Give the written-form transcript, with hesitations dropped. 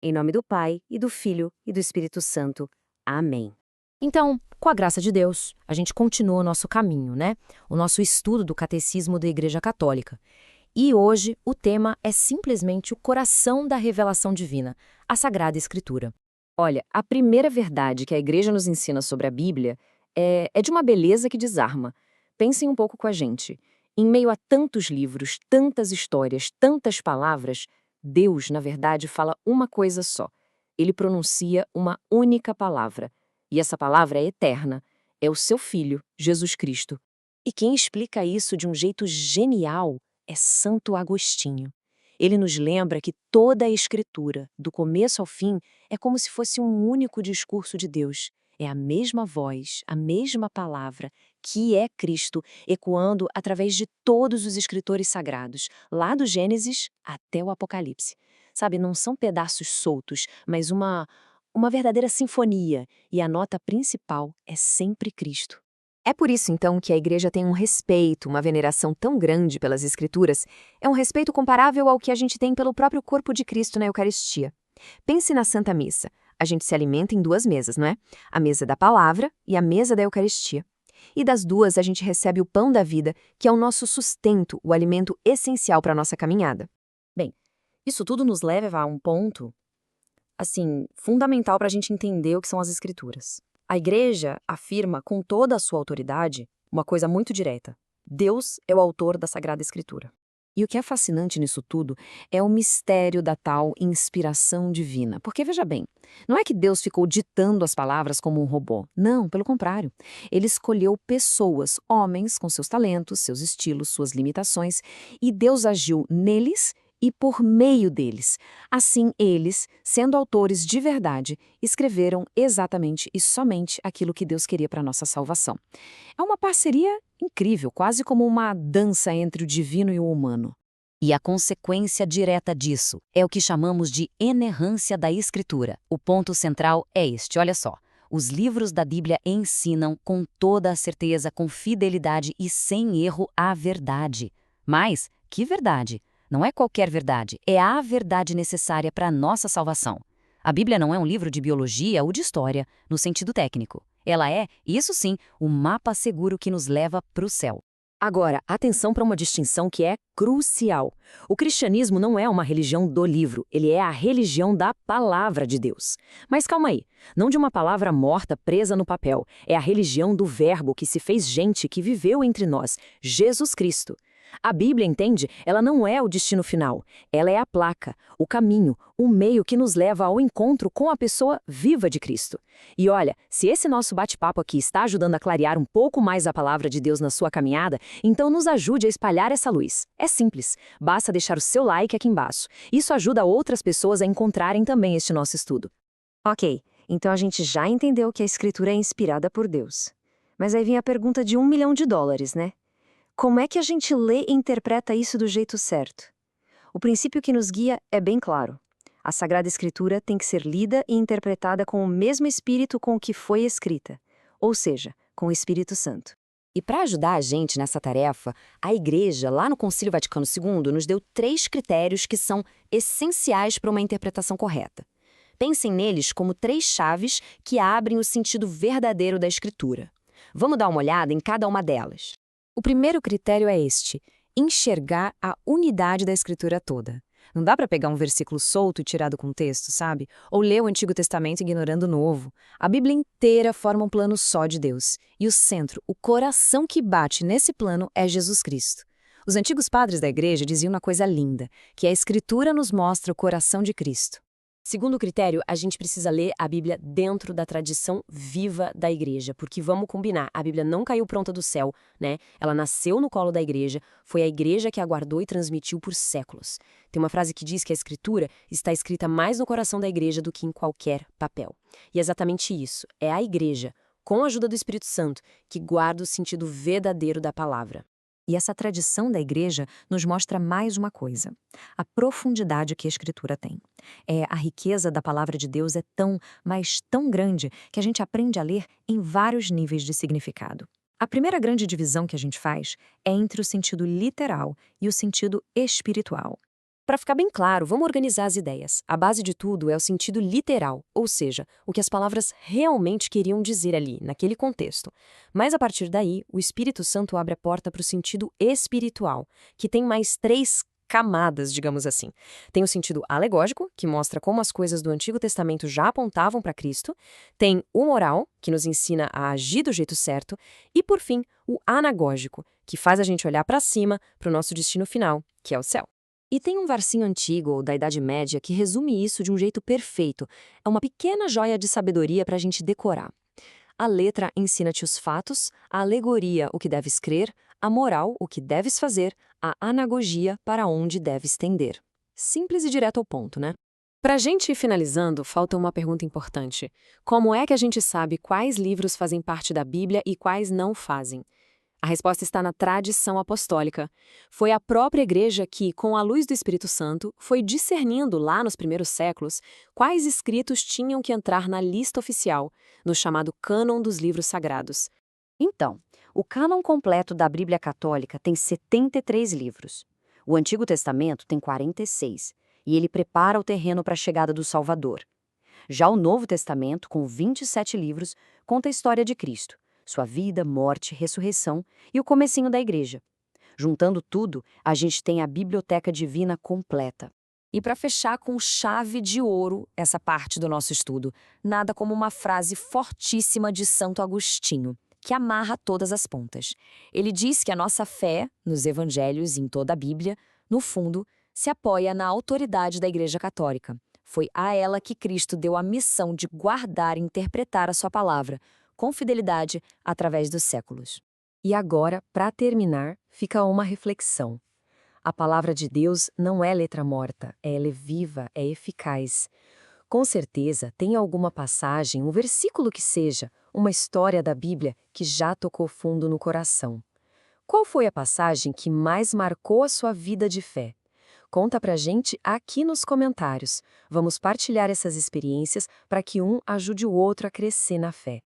Em nome do Pai, e do Filho, e do Espírito Santo. Amém. Então, com a graça de Deus, a gente continua o nosso caminho, né? O nosso estudo do Catecismo da Igreja Católica. E hoje o tema é simplesmente o coração da revelação divina, a Sagrada Escritura. Olha, a primeira verdade que a Igreja nos ensina sobre a Bíblia é de uma beleza que desarma. Pensem um pouco com a gente. Em meio a tantos livros, tantas histórias, tantas palavras, Deus, na verdade, fala uma coisa só. Ele pronuncia uma única palavra. E essa palavra é eterna. É o seu Filho, Jesus Cristo. E quem explica isso de um jeito genial é Santo Agostinho. Ele nos lembra que toda a Escritura, do começo ao fim, é como se fosse um único discurso de Deus. É a mesma voz, a mesma palavra, que é Cristo, ecoando através de todos os escritores sagrados, lá do Gênesis até o Apocalipse. Sabe, não são pedaços soltos, mas uma verdadeira sinfonia, e a nota principal é sempre Cristo. É por isso, então, que a Igreja tem um respeito, uma veneração tão grande pelas Escrituras. É um respeito comparável ao que a gente tem pelo próprio corpo de Cristo na Eucaristia. Pense na Santa Missa. A gente se alimenta em duas mesas, não é? A mesa da palavra e a mesa da Eucaristia. E das duas a gente recebe o pão da vida, que é o nosso sustento, o alimento essencial para a nossa caminhada. Bem, isso tudo nos leva a um ponto, fundamental para a gente entender o que são as Escrituras. A Igreja afirma com toda a sua autoridade uma coisa muito direta. Deus é o autor da Sagrada Escritura. E o que é fascinante nisso tudo é o mistério da tal inspiração divina. Porque, veja bem, não é que Deus ficou ditando as palavras como um robô. Não, pelo contrário. Ele escolheu pessoas, homens com seus talentos, seus estilos, suas limitações, e Deus agiu neles e por meio deles. Assim, eles, sendo autores de verdade, escreveram exatamente e somente aquilo que Deus queria para a nossa salvação. É uma parceria incrível, quase como uma dança entre o divino e o humano. E a consequência direta disso é o que chamamos de inerrância da Escritura. O ponto central é este, olha só. Os livros da Bíblia ensinam com toda a certeza, com fidelidade e sem erro a verdade. Mas, que verdade? Não é qualquer verdade, é a verdade necessária para a nossa salvação. A Bíblia não é um livro de biologia ou de história, no sentido técnico. Ela é, isso sim, o mapa seguro que nos leva para o céu. Agora, atenção para uma distinção que é crucial. O cristianismo não é uma religião do livro, ele é a religião da palavra de Deus. Mas calma aí, não de uma palavra morta presa no papel, é a religião do Verbo que se fez gente, que viveu entre nós, Jesus Cristo. A Bíblia, entende? Ela não é o destino final. Ela é a placa, o caminho, o meio que nos leva ao encontro com a pessoa viva de Cristo. E olha, se esse nosso bate-papo aqui está ajudando a clarear um pouco mais a palavra de Deus na sua caminhada, então nos ajude a espalhar essa luz. É simples, basta deixar o seu like aqui embaixo. Isso ajuda outras pessoas a encontrarem também este nosso estudo. Ok, então a gente já entendeu que a Escritura é inspirada por Deus. Mas aí vem a pergunta de $1 milhão, né? Como é que a gente lê e interpreta isso do jeito certo? O princípio que nos guia é bem claro. A Sagrada Escritura tem que ser lida e interpretada com o mesmo espírito com o que foi escrita, ou seja, com o Espírito Santo. E para ajudar a gente nessa tarefa, a Igreja, lá no Concílio Vaticano II, nos deu 3 critérios que são essenciais para uma interpretação correta. Pensem neles como 3 chaves que abrem o sentido verdadeiro da Escritura. Vamos dar uma olhada em cada uma delas. O primeiro critério é este: enxergar a unidade da Escritura toda. Não dá para pegar um versículo solto e tirar do contexto, sabe? Ou ler o Antigo Testamento ignorando o Novo. A Bíblia inteira forma um plano só de Deus. E o centro, o coração que bate nesse plano é Jesus Cristo. Os antigos padres da Igreja diziam uma coisa linda, que a Escritura nos mostra o coração de Cristo. Segundo critério, a gente precisa ler a Bíblia dentro da tradição viva da Igreja, porque vamos combinar, a Bíblia não caiu pronta do céu, né? Ela nasceu no colo da Igreja, foi a Igreja que a guardou e transmitiu por séculos. Tem uma frase que diz que a Escritura está escrita mais no coração da Igreja do que em qualquer papel. E é exatamente isso, é a Igreja, com a ajuda do Espírito Santo, que guarda o sentido verdadeiro da palavra. E essa tradição da Igreja nos mostra mais uma coisa: a profundidade que a Escritura tem. A riqueza da palavra de Deus é tão, mas tão grande, que a gente aprende a ler em vários níveis de significado. A primeira grande divisão que a gente faz é entre o sentido literal e o sentido espiritual. Para ficar bem claro, vamos organizar as ideias. A base de tudo é o sentido literal, ou seja, o que as palavras realmente queriam dizer ali, naquele contexto. Mas a partir daí, o Espírito Santo abre a porta para o sentido espiritual, que tem mais 3 camadas, digamos assim. Tem o sentido alegórico, que mostra como as coisas do Antigo Testamento já apontavam para Cristo. Tem o moral, que nos ensina a agir do jeito certo. E, por fim, o anagógico, que faz a gente olhar para cima, para o nosso destino final, que é o céu. E tem um versinho antigo ou da Idade Média que resume isso de um jeito perfeito. É uma pequena joia de sabedoria para a gente decorar. A letra ensina-te os fatos, a alegoria o que deves crer, a moral o que deves fazer, a anagogia para onde deves tender. Simples e direto ao ponto, né? Para a gente ir finalizando, falta uma pergunta importante. Como é que a gente sabe quais livros fazem parte da Bíblia e quais não fazem? A resposta está na tradição apostólica. Foi a própria igreja que, com a luz do Espírito Santo, foi discernindo lá nos primeiros séculos quais escritos tinham que entrar na lista oficial, no chamado cânon dos livros sagrados. Então, o cânon completo da Bíblia Católica tem 73 livros. O Antigo Testamento tem 46, e ele prepara o terreno para a chegada do Salvador. Já o Novo Testamento, com 27 livros, conta a história de Cristo, sua vida, morte, ressurreição e o comecinho da igreja. Juntando tudo, a gente tem a Biblioteca Divina completa. E para fechar com chave de ouro essa parte do nosso estudo, nada como uma frase fortíssima de Santo Agostinho, que amarra todas as pontas. Ele diz que a nossa fé, nos evangelhos e em toda a Bíblia, no fundo, se apoia na autoridade da Igreja Católica. Foi a ela que Cristo deu a missão de guardar e interpretar a sua palavra, com fidelidade, através dos séculos. E agora, para terminar, fica uma reflexão. A palavra de Deus não é letra morta, ela é viva, é eficaz. Com certeza, tem alguma passagem, um versículo que seja, uma história da Bíblia que já tocou fundo no coração. Qual foi a passagem que mais marcou a sua vida de fé? Conta pra gente aqui nos comentários. Vamos partilhar essas experiências para que um ajude o outro a crescer na fé.